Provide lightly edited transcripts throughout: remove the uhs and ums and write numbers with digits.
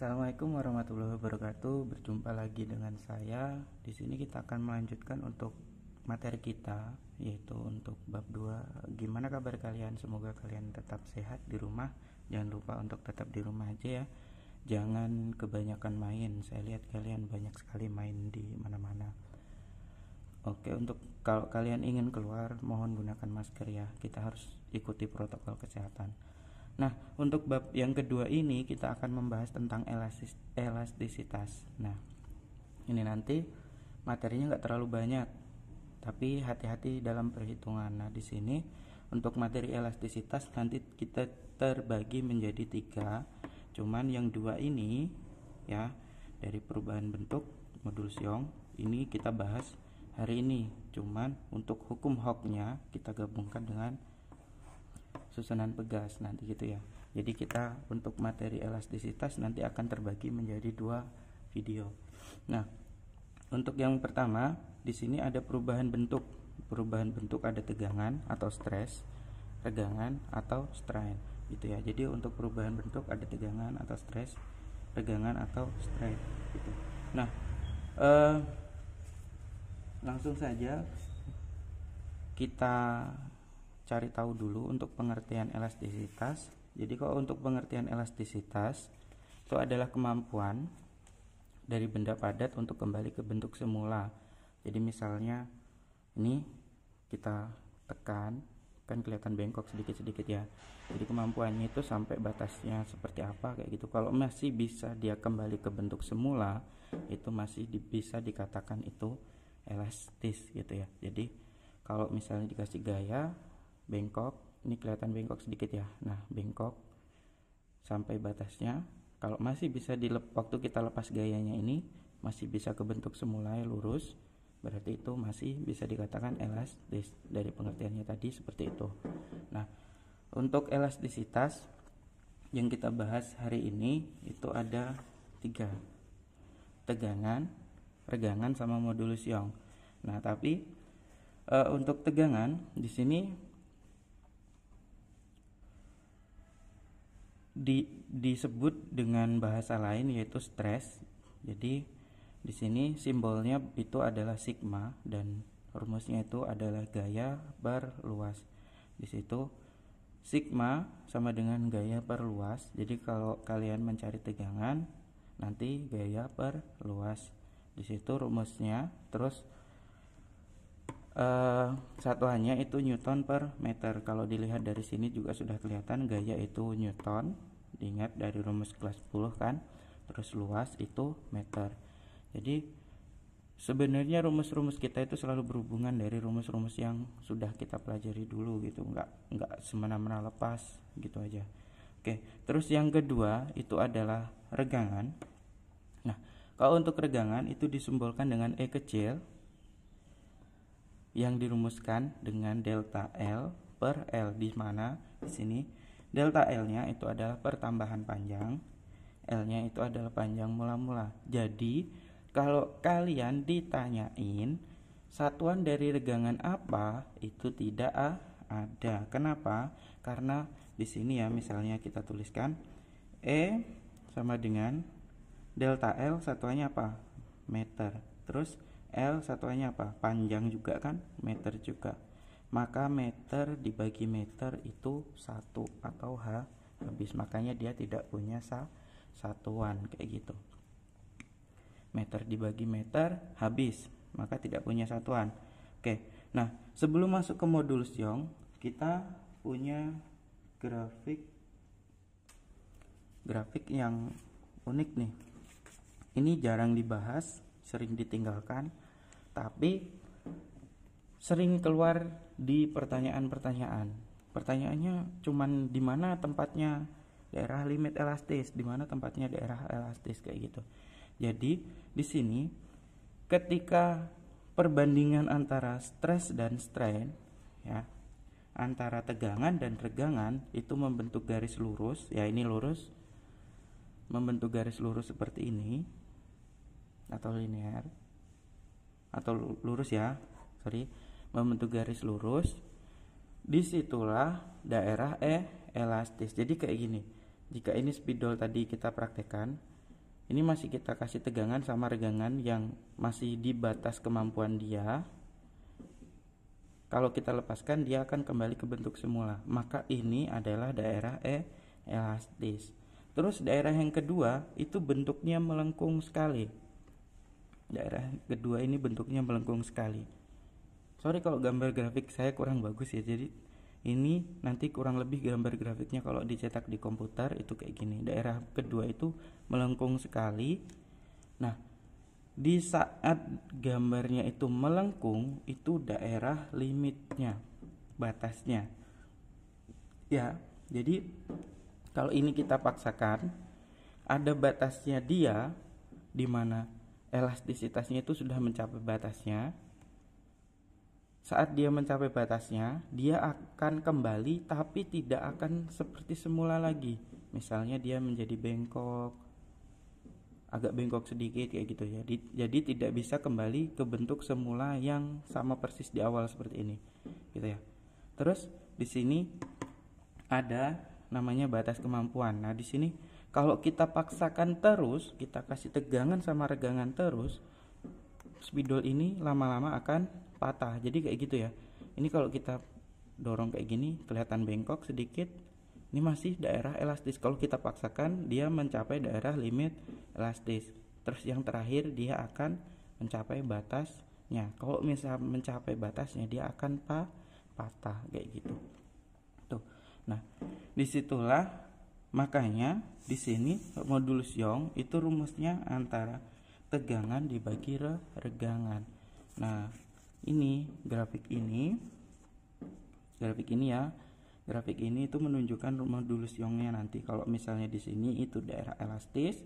Assalamualaikum warahmatullahi wabarakatuh. Berjumpa lagi dengan saya. Di sini kita akan melanjutkan untuk materi kita, yaitu untuk bab 2. Gimana kabar kalian? Semoga kalian tetap sehat di rumah. Jangan lupa untuk tetap di rumah aja ya. Jangan kebanyakan main. Saya lihat kalian banyak sekali main di mana-mana. Oke, untuk kalau kalian ingin keluar, mohon gunakan masker ya. Kita harus ikuti protokol kesehatan. Nah, untuk bab yang kedua ini kita akan membahas tentang elastisitas. Nah, ini nanti materinya nggak terlalu banyak, tapi hati-hati dalam perhitungan. Nah, di sini untuk materi elastisitas nanti kita terbagi menjadi 3. Cuman yang 2 ini ya, dari perubahan bentuk modulus Young ini kita bahas hari ini. Cuman untuk hukum Hooke-nya kita gabungkan dengan susunan pegas nanti gitu ya. Jadi kita untuk materi elastisitas nanti akan terbagi menjadi 2 video. Nah, untuk yang pertama di sini ada perubahan bentuk. Perubahan bentuk ada tegangan atau stres, regangan atau strain gitu ya. Jadi untuk perubahan bentuk ada tegangan atau stres, regangan atau strain gitu. Nah, langsung saja kita cari tahu dulu untuk pengertian elastisitas. Jadi kalau untuk pengertian elastisitas itu adalah kemampuan dari benda padat untuk kembali ke bentuk semula. Jadi misalnya ini kita tekan, kan kelihatan bengkok sedikit-sedikit ya. Jadi kemampuannya itu sampai batasnya seperti apa kayak gitu. Kalau masih bisa dia kembali ke bentuk semula, itu masih bisa dikatakan itu elastis gitu ya. Jadi kalau misalnya dikasih gaya bengkok, ini kelihatan bengkok sedikit ya. Nah, bengkok sampai batasnya, kalau masih bisa waktu kita lepas gayanya ini masih bisa ke bentuk semula lurus, berarti itu masih bisa dikatakan elastis. Dari pengertiannya tadi seperti itu. Nah, untuk elastisitas yang kita bahas hari ini itu ada 3: tegangan, regangan, sama modulus Young. Nah, tapi untuk tegangan di sini disebut dengan bahasa lain yaitu stres. Jadi di sini simbolnya itu adalah sigma dan rumusnya itu adalah gaya per luas. Di situ sigma sama dengan gaya per luas. Jadi kalau kalian mencari tegangan nanti gaya per luas. Di situ rumusnya, terus satuannya itu Newton per meter. Kalau dilihat dari sini juga sudah kelihatan gaya itu Newton, diingat dari rumus kelas 10 kan. Terus luas itu meter. Jadi sebenarnya rumus-rumus kita itu selalu berhubungan dari rumus-rumus yang sudah kita pelajari dulu gitu, nggak semena-mena lepas gitu aja. Oke, terus yang kedua itu adalah regangan. Nah, kalau untuk regangan itu disimbolkan dengan E kecil yang dirumuskan dengan delta L per L, di mana di sini delta L-nya itu adalah pertambahan panjang, L-nya itu adalah panjang mula-mula. Jadi kalau kalian ditanyain satuan dari regangan apa, itu tidak ada. Kenapa? Karena di sini ya, misalnya kita tuliskan E sama dengan delta L, satuannya apa? Meter. Terus L satuannya apa? Panjang juga kan? Meter juga. Maka meter dibagi meter itu 1 atau habis. Makanya dia tidak punya satuan kayak gitu. Meter dibagi meter habis, maka tidak punya satuan. Oke. Nah, sebelum masuk ke modulus Young, kita punya grafik yang unik nih. Ini jarang dibahas, sering ditinggalkan, tapi sering keluar di pertanyaan-pertanyaan. Pertanyaannya cuman di mana tempatnya daerah limit elastis, di mana tempatnya daerah elastis kayak gitu. Jadi di sini ketika perbandingan antara stres dan strain ya, antara tegangan dan regangan itu membentuk garis lurus, ya ini lurus, membentuk garis lurus seperti ini atau linear atau lurus ya, membentuk garis lurus. Disitulah daerah elastis. Jadi kayak gini, jika ini spidol tadi kita praktekkan, Ini masih kita kasih tegangan sama regangan yang masih di batas kemampuan dia. Kalau kita lepaskan, dia akan kembali ke bentuk semula. Maka ini adalah daerah elastis. Terus daerah yang kedua itu bentuknya melengkung sekali. Daerah kedua ini bentuknya melengkung sekali. Sorry kalau gambar grafik saya kurang bagus ya. Jadi ini nanti kurang lebih gambar grafiknya kalau dicetak di komputer itu kayak gini. Daerah kedua itu melengkung sekali. Nah, di saat gambarnya itu melengkung, itu daerah limitnya, batasnya. Ya, jadi kalau ini kita paksakan, ada batasnya dia, di mana elastisitasnya itu sudah mencapai batasnya. Saat dia mencapai batasnya, dia akan kembali tapi tidak akan seperti semula lagi. Misalnya dia menjadi bengkok, agak bengkok sedikit kayak gitu ya. Jadi tidak bisa kembali ke bentuk semula yang sama persis di awal seperti ini, gitu ya. Terus di sini ada namanya batas kemampuan. Nah, di sini kalau kita paksakan terus, kita kasih tegangan sama regangan terus, spidol ini lama-lama akan patah. Jadi kayak gitu ya. Ini kalau kita dorong kayak gini kelihatan bengkok sedikit. Ini masih daerah elastis. Kalau kita paksakan, dia mencapai daerah limit elastis. Terus yang terakhir dia akan mencapai batasnya. Kalau misal mencapai batasnya, dia akan patah kayak gitu. Tuh. Nah, disitulah makanya di sini modulus Young itu rumusnya antara tegangan dibagi regangan. Nah, ini grafik ini ya. Grafik ini itu menunjukkan modulus Young-nya nanti. Kalau misalnya di sini itu daerah elastis,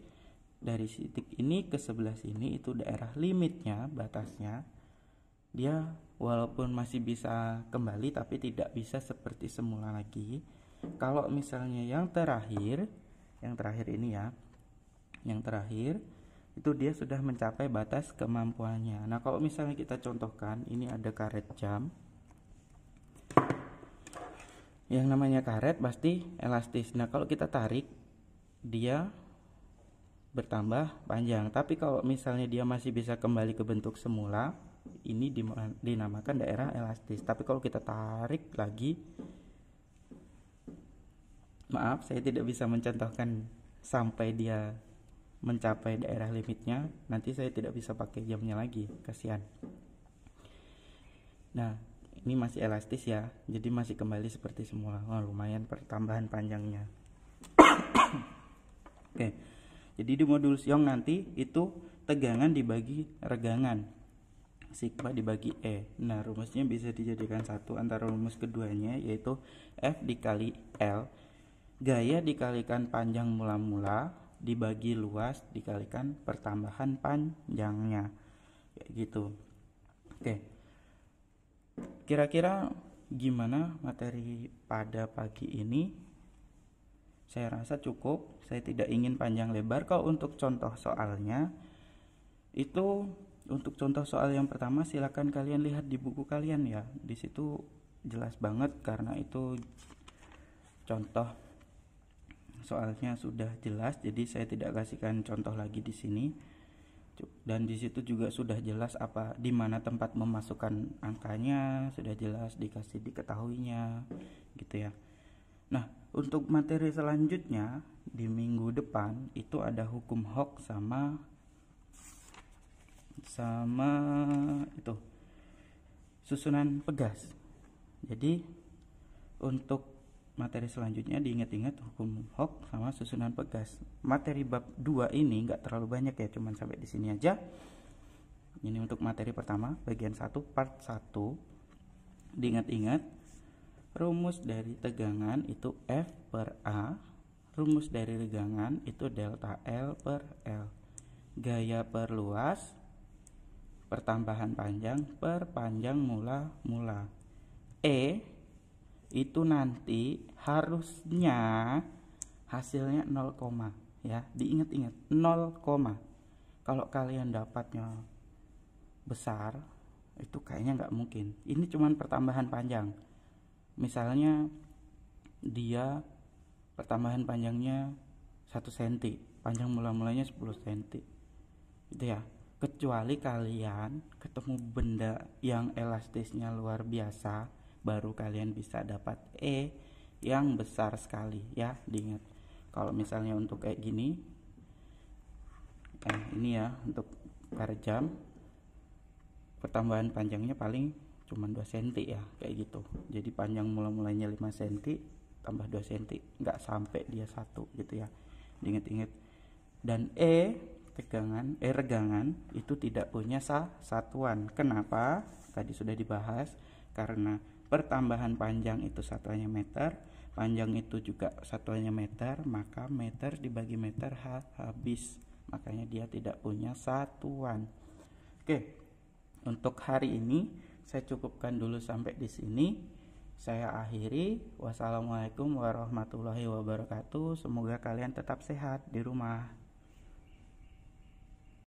dari titik ini ke sebelah sini itu daerah limitnya, batasnya. Dia walaupun masih bisa kembali tapi tidak bisa seperti semula lagi. Kalau misalnya yang terakhir ini ya, yang terakhir itu dia sudah mencapai batas kemampuannya. Nah, kalau misalnya kita contohkan, ini ada karet jam. Yang namanya karet pasti elastis. Nah, kalau kita tarik, dia bertambah panjang. Tapi kalau misalnya dia masih bisa kembali ke bentuk semula, ini dinamakan daerah elastis. Tapi kalau kita tarik lagi, maaf, saya tidak bisa mencontohkan sampai dia mencapai daerah limitnya. Nanti saya tidak bisa pakai jamnya lagi, kasihan. Nah, ini masih elastis ya, jadi masih kembali seperti semula. Lumayan pertambahan panjangnya. Oke, jadi di modulus Young nanti itu tegangan dibagi regangan, sigma dibagi E. Nah, rumusnya bisa dijadikan satu antara rumus keduanya, yaitu F dikali L, gaya dikalikan panjang mula-mula dibagi luas dikalikan pertambahan panjangnya, kayak gitu. Oke. Kira-kira gimana materi pada pagi ini? Saya rasa cukup. Saya tidak ingin panjang lebar. Kalau untuk contoh soalnya, itu untuk contoh soal yang pertama silakan kalian lihat di buku kalian ya. Di situ jelas banget karena itu contoh soalnya sudah jelas. Jadi saya tidak kasihkan contoh lagi di sini. Dan di situ juga sudah jelas apa di mana tempat memasukkan angkanya, sudah jelas diketahuinya gitu ya. Nah, untuk materi selanjutnya di minggu depan itu ada hukum Hooke sama itu susunan pegas. Jadi untuk materi selanjutnya diingat-ingat hukum Hooke sama susunan pegas. Materi bab 2 ini nggak terlalu banyak ya, cuman sampai di sini aja. Ini untuk materi pertama, bagian 1 part 1. Diingat-ingat, rumus dari tegangan itu F per A, rumus dari regangan itu delta L per L, gaya per luas, pertambahan panjang per panjang mula-mula. E itu nanti harusnya hasilnya 0, ya, diingat-ingat 0, kalau kalian dapatnya besar itu kayaknya nggak mungkin. Ini cuman pertambahan panjang. Misalnya dia pertambahan panjangnya 1 cm, panjang mula-mulanya 10 cm gitu ya. Kecuali kalian ketemu benda yang elastisnya luar biasa, baru kalian bisa dapat E yang besar sekali ya. Diingat, kalau misalnya untuk kayak gini, ini ya, untuk per jam pertambahan panjangnya paling cuma 2 cm ya, kayak gitu. Jadi panjang mula-mulanya 5 cm tambah 2 cm, nggak sampai dia 1 gitu ya, diingat-ingat. Dan regangan itu tidak punya satuan. Kenapa? Tadi sudah dibahas, karena pertambahan panjang itu satuannya meter, panjang itu juga satuannya meter, maka meter dibagi meter habis, makanya dia tidak punya satuan. Oke, untuk hari ini saya cukupkan dulu sampai di sini. Saya akhiri. Wassalamualaikum warahmatullahi wabarakatuh. Semoga kalian tetap sehat di rumah.